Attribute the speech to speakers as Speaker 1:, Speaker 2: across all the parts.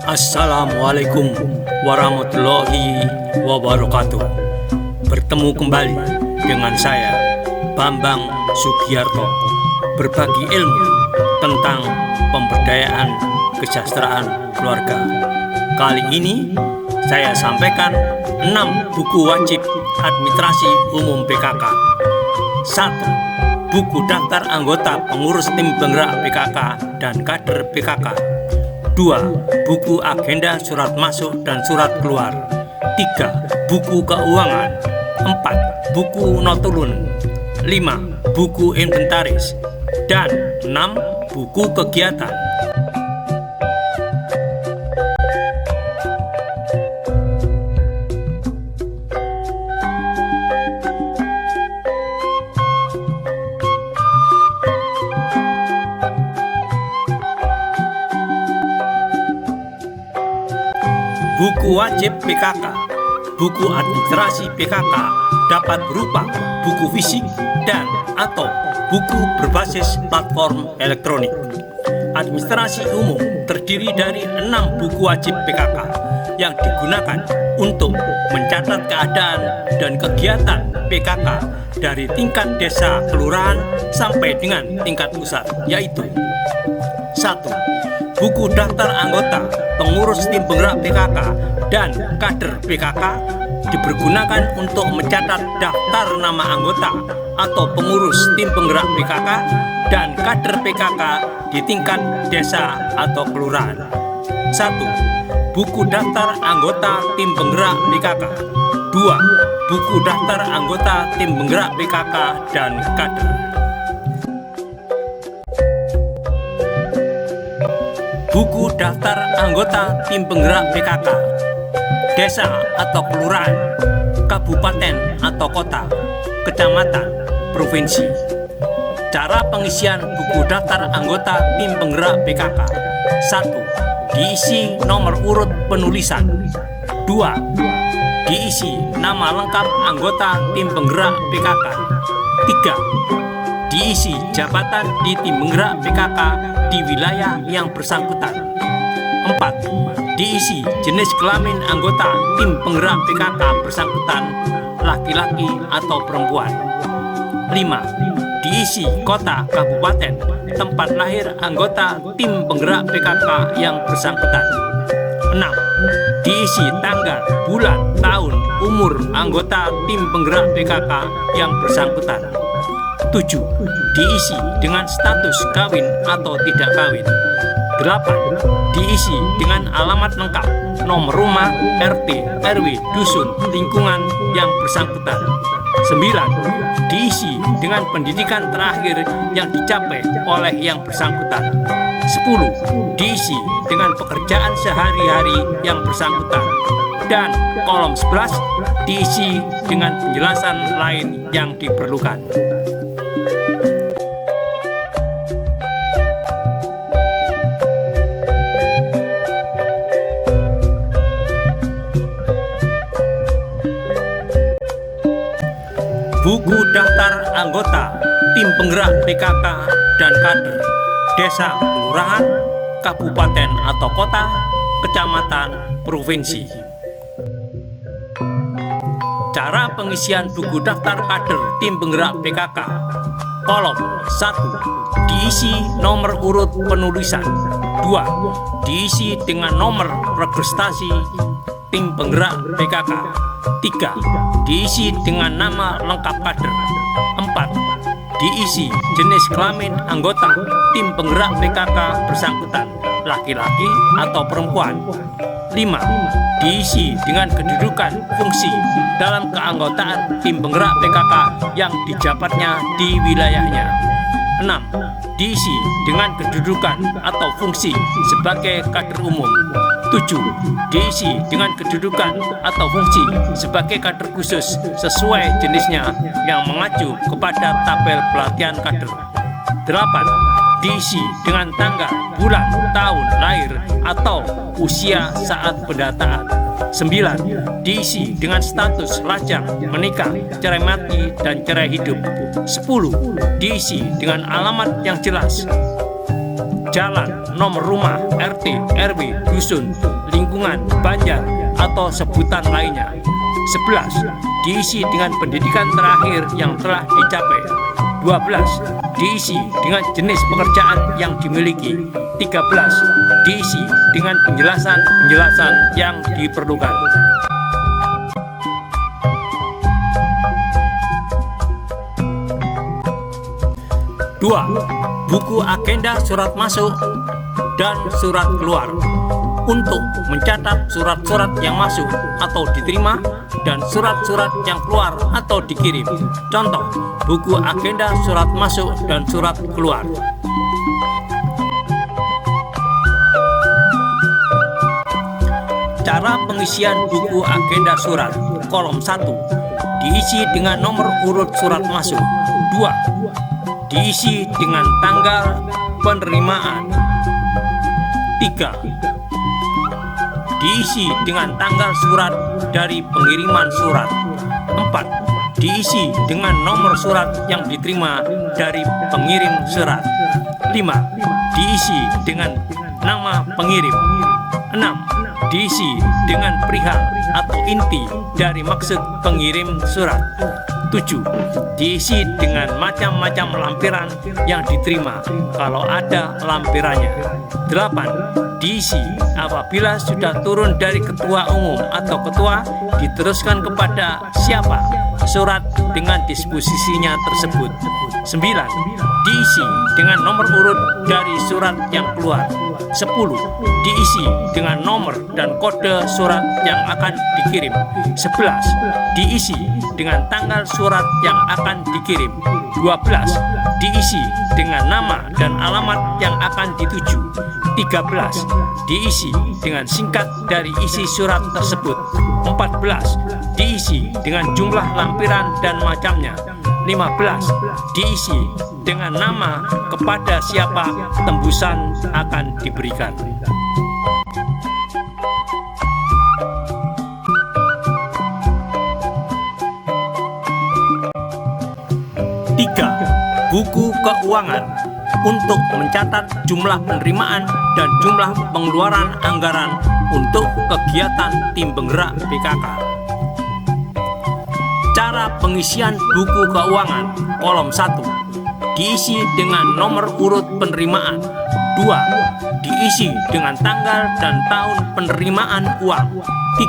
Speaker 1: Assalamualaikum warahmatullahi wabarakatuh. Bertemu kembali dengan saya, Bambang Sugiarto, berbagi ilmu tentang pemberdayaan kesejahteraan keluarga. Kali ini saya sampaikan 6 buku wajib administrasi umum PKK. 1. Buku daftar anggota pengurus tim penggerak PKK dan kader PKK. 2. Buku agenda surat masuk dan surat keluar. 3. Buku keuangan. 4. Buku notulun. 5. Buku inventaris. Dan 6. Buku kegiatan. Buku wajib PKK. Buku administrasi PKK dapat berupa buku fisik dan atau buku berbasis platform elektronik. Administrasi umum terdiri dari 6 buku wajib PKK yang digunakan untuk mencatat keadaan dan kegiatan PKK dari tingkat desa kelurahan sampai dengan tingkat pusat, yaitu 1. Buku daftar anggota pengurus tim penggerak PKK dan kader PKK dipergunakan untuk mencatat daftar nama anggota atau pengurus tim penggerak PKK dan kader PKK di tingkat desa atau kelurahan. 1. Buku daftar anggota tim penggerak PKK. 2. Buku daftar anggota tim penggerak PKK dan kader. Buku daftar anggota tim penggerak PKK, desa atau kelurahan, kabupaten atau kota, kecamatan, provinsi. Cara pengisian buku daftar anggota tim penggerak PKK. 1. Diisi nomor urut penulisan. 2. Diisi nama lengkap anggota tim penggerak PKK. 3. Diisi jabatan di tim penggerak PKK di wilayah yang bersangkutan. 4. Diisi jenis kelamin anggota tim penggerak PKK bersangkutan, laki-laki atau perempuan. 5. Diisi kota kabupaten tempat lahir anggota tim penggerak PKK yang bersangkutan. 6. Diisi tanggal, bulan, tahun, umur anggota tim penggerak PKK yang bersangkutan. 7. Diisi dengan status kawin atau tidak kawin. 8. Diisi dengan alamat lengkap, nomor rumah, RT, RW, dusun, lingkungan yang bersangkutan. 9. Diisi dengan pendidikan terakhir yang dicapai oleh yang bersangkutan. 10. Diisi dengan pekerjaan sehari-hari yang bersangkutan. Dan kolom 11 diisi dengan penjelasan lain yang diperlukan. Buku daftar anggota tim penggerak PKK dan kader, desa, kelurahan, kabupaten atau kota, kecamatan, provinsi. Cara pengisian buku daftar kader tim penggerak PKK. Kolom 1. Diisi nomor urut penulisan. 2. Diisi dengan nomor registrasi tim penggerak PKK. 3. Diisi dengan nama lengkap kader. 4. Diisi jenis kelamin anggota tim penggerak PKK bersangkutan, laki-laki atau perempuan. 5. Diisi dengan kedudukan fungsi dalam keanggotaan tim penggerak PKK yang dijabatnya di wilayahnya. 6. Diisi dengan kedudukan atau fungsi sebagai kader umum. 7. Diisi dengan kedudukan atau fungsi sebagai kader khusus sesuai jenisnya yang mengacu kepada tabel pelatihan kader. 8. Diisi dengan tanggal, bulan, tahun lahir atau usia saat pendataan. 9. Diisi dengan status lajang, menikah, cerai mati, dan cerai hidup. 10. Diisi dengan alamat yang jelas, jalan, nomor rumah, RT, RW, dusun, lingkungan, banjar, atau sebutan lainnya. 11. Diisi dengan pendidikan terakhir yang telah dicapai. 12. Diisi dengan jenis pekerjaan yang dimiliki. 13. Diisi dengan penjelasan-penjelasan yang diperlukan. Dua, buku agenda surat masuk dan surat keluar. Untuk mencatat surat-surat yang masuk atau diterima dan surat-surat yang keluar atau dikirim. Contoh, buku agenda surat masuk dan surat keluar. Cara pengisian buku agenda surat. Kolom 1. Diisi dengan nomor urut surat masuk. 2. Diisi dengan tanggal penerimaan. 3. Diisi dengan tanggal surat dari pengiriman surat. 4. Diisi dengan nomor surat yang diterima dari pengirim surat. 5. Diisi dengan nama pengirim. 6. Diisi dengan perihal atau inti dari maksud pengirim surat. 7. Diisi dengan macam-macam lampiran yang diterima kalau ada lampirannya. 8. Diisi apabila sudah turun dari ketua umum atau ketua, diteruskan kepada siapa surat dengan disposisinya tersebut. 9. Diisi dengan nomor urut dari surat yang keluar. 10. Diisi dengan nomor dan kode surat yang akan dikirim. 11. Diisi dengan tanggal surat yang akan dikirim. 12. Diisi dengan nama dan alamat yang akan dituju. 13. Diisi dengan singkat dari isi surat tersebut. 14. Diisi dengan jumlah lampiran dan macamnya. 15. Diisi dengan nama kepada siapa tembusan akan diberikan. 3. Buku keuangan untuk mencatat jumlah penerimaan dan jumlah pengeluaran anggaran untuk kegiatan tim penggerak PKK. Cara pengisian buku keuangan. Kolom 1. Diisi dengan nomor urut penerimaan. 2. Diisi dengan tanggal dan tahun penerimaan uang.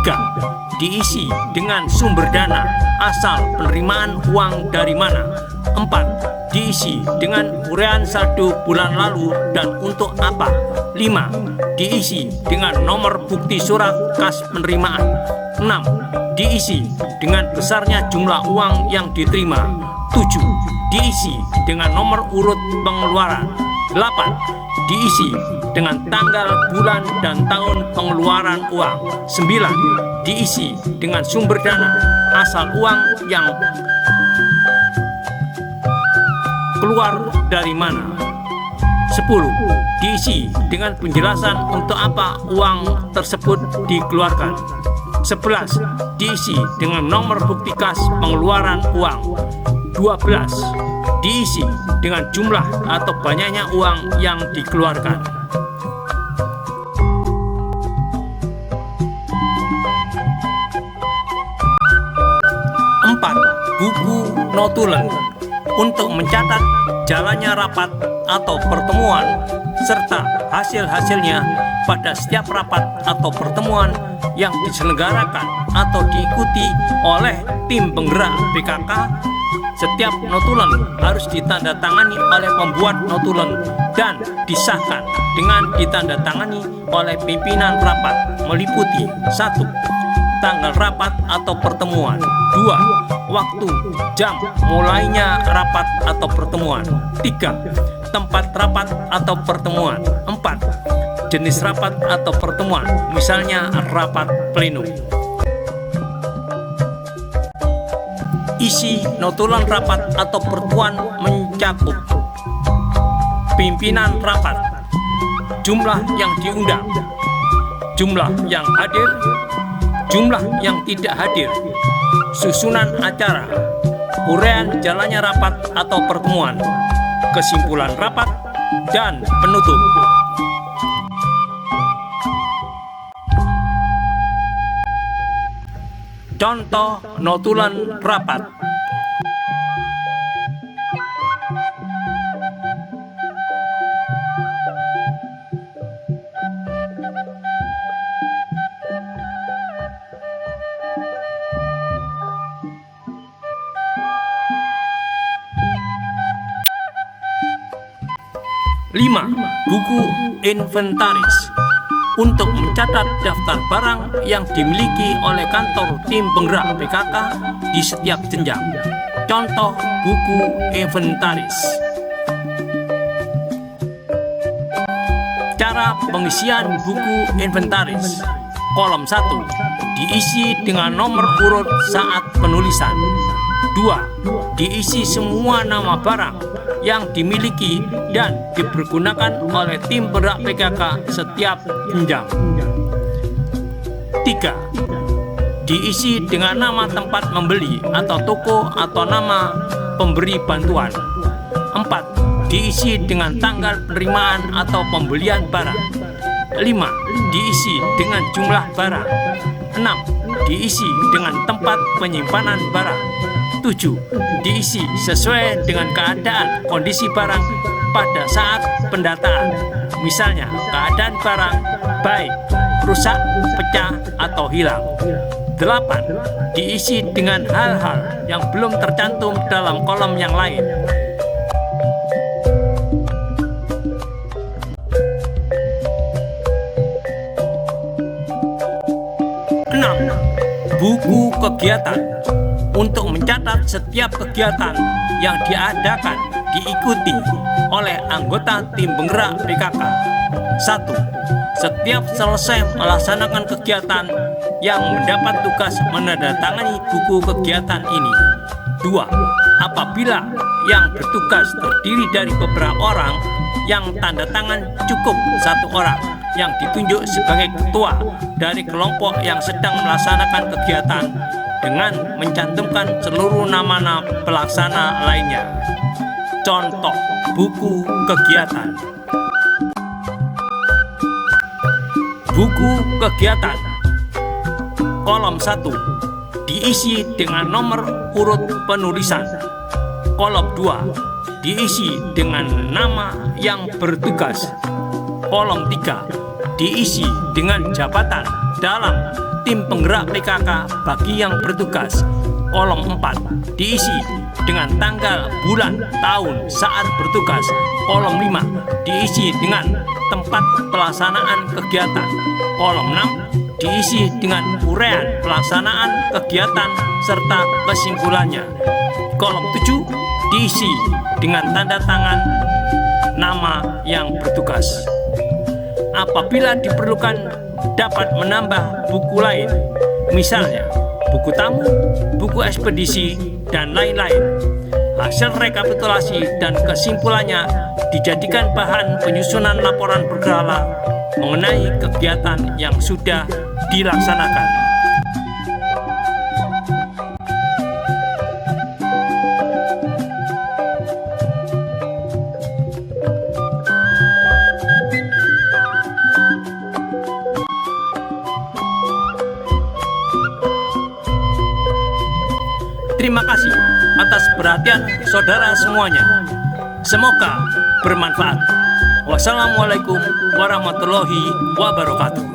Speaker 1: 3. Diisi dengan sumber dana, asal penerimaan uang dari mana. 4. Diisi dengan uraian saldo bulan lalu dan untuk apa. 5. Diisi dengan nomor bukti surat kas penerimaan. 6. Diisi dengan besarnya jumlah uang yang diterima. 7. Diisi dengan nomor urut pengeluaran. 8. Diisi dengan tanggal, bulan, dan tahun pengeluaran uang. 9. Diisi dengan sumber dana, asal uang yang keluar dari mana. 10. Diisi dengan penjelasan untuk apa uang tersebut dikeluarkan. 11. Diisi dengan nomor bukti kas pengeluaran uang. 12. Diisi dengan jumlah atau banyaknya uang yang dikeluarkan. 4. Buku notulen untuk mencatat jalannya rapat atau pertemuan serta hasil-hasilnya pada setiap rapat atau pertemuan yang diselenggarakan atau diikuti oleh tim penggerak PKK. Setiap notulen harus ditandatangani oleh pembuat notulen dan disahkan dengan ditandatangani oleh pimpinan rapat, meliputi 1. Tanggal rapat atau pertemuan. 2. Waktu, jam mulainya rapat atau pertemuan. 3. Tempat rapat atau pertemuan. 4. Jenis rapat atau pertemuan, misalnya rapat pleno. Isi notulen rapat atau pertemuan mencakup pimpinan rapat, jumlah yang diundang, jumlah yang hadir, jumlah yang tidak hadir, susunan acara, uraian jalannya rapat atau pertemuan, kesimpulan rapat, dan penutup. Contoh notulen rapat. Lima, buku inventaris untuk mencatat daftar barang yang dimiliki oleh kantor tim penggerak PKK di setiap jenjang. Contoh buku inventaris. Cara pengisian buku inventaris. Kolom 1 diisi dengan nomor urut saat penulisan. 2. Diisi semua nama barang yang dimiliki dan dipergunakan oleh tim penggerak PKK setiap jenjang. 3. Diisi dengan nama tempat membeli atau toko atau nama pemberi bantuan. 4. Diisi dengan tanggal penerimaan atau pembelian barang. 5. Diisi dengan jumlah barang. 6. Diisi dengan tempat penyimpanan barang. 7. Diisi sesuai dengan keadaan kondisi barang pada saat pendataan. Misalnya, keadaan barang baik, rusak, pecah, atau hilang. 8. Diisi dengan hal-hal yang belum tercantum dalam kolom yang lain. 6. Buku kegiatan untuk mencatat setiap kegiatan yang diadakan diikuti oleh anggota tim penggerak PKK. 1. Setiap selesai melaksanakan kegiatan yang mendapat tugas menandatangani buku kegiatan ini. 2. Apabila yang bertugas terdiri dari beberapa orang, yang tanda tangan cukup 1 orang yang ditunjuk sebagai ketua dari kelompok yang sedang melaksanakan kegiatan dengan mencantumkan seluruh nama-nama pelaksana lainnya. Contoh buku kegiatan. Buku kegiatan. Kolom 1 diisi dengan nomor urut penulisan. Kolom 2 diisi dengan nama yang bertugas. Kolom 3 diisi dengan jabatan dalam tim penggerak PKK bagi yang bertugas. Kolom 4 diisi dengan tanggal, bulan, tahun, saat bertugas. Kolom 5 diisi dengan tempat pelaksanaan kegiatan. Kolom 6 diisi dengan uraian pelaksanaan kegiatan serta kesimpulannya. Kolom 7 diisi dengan tanda tangan nama yang bertugas. Apabila diperlukan dapat menambah buku lain, misalnya buku tamu, buku ekspedisi, dan lain-lain. Hasil rekapitulasi dan kesimpulannya dijadikan bahan penyusunan laporan berkala mengenai kegiatan yang sudah dilaksanakan. Terima kasih atas perhatian saudara semuanya. Semoga bermanfaat. Wassalamualaikum warahmatullahi wabarakatuh.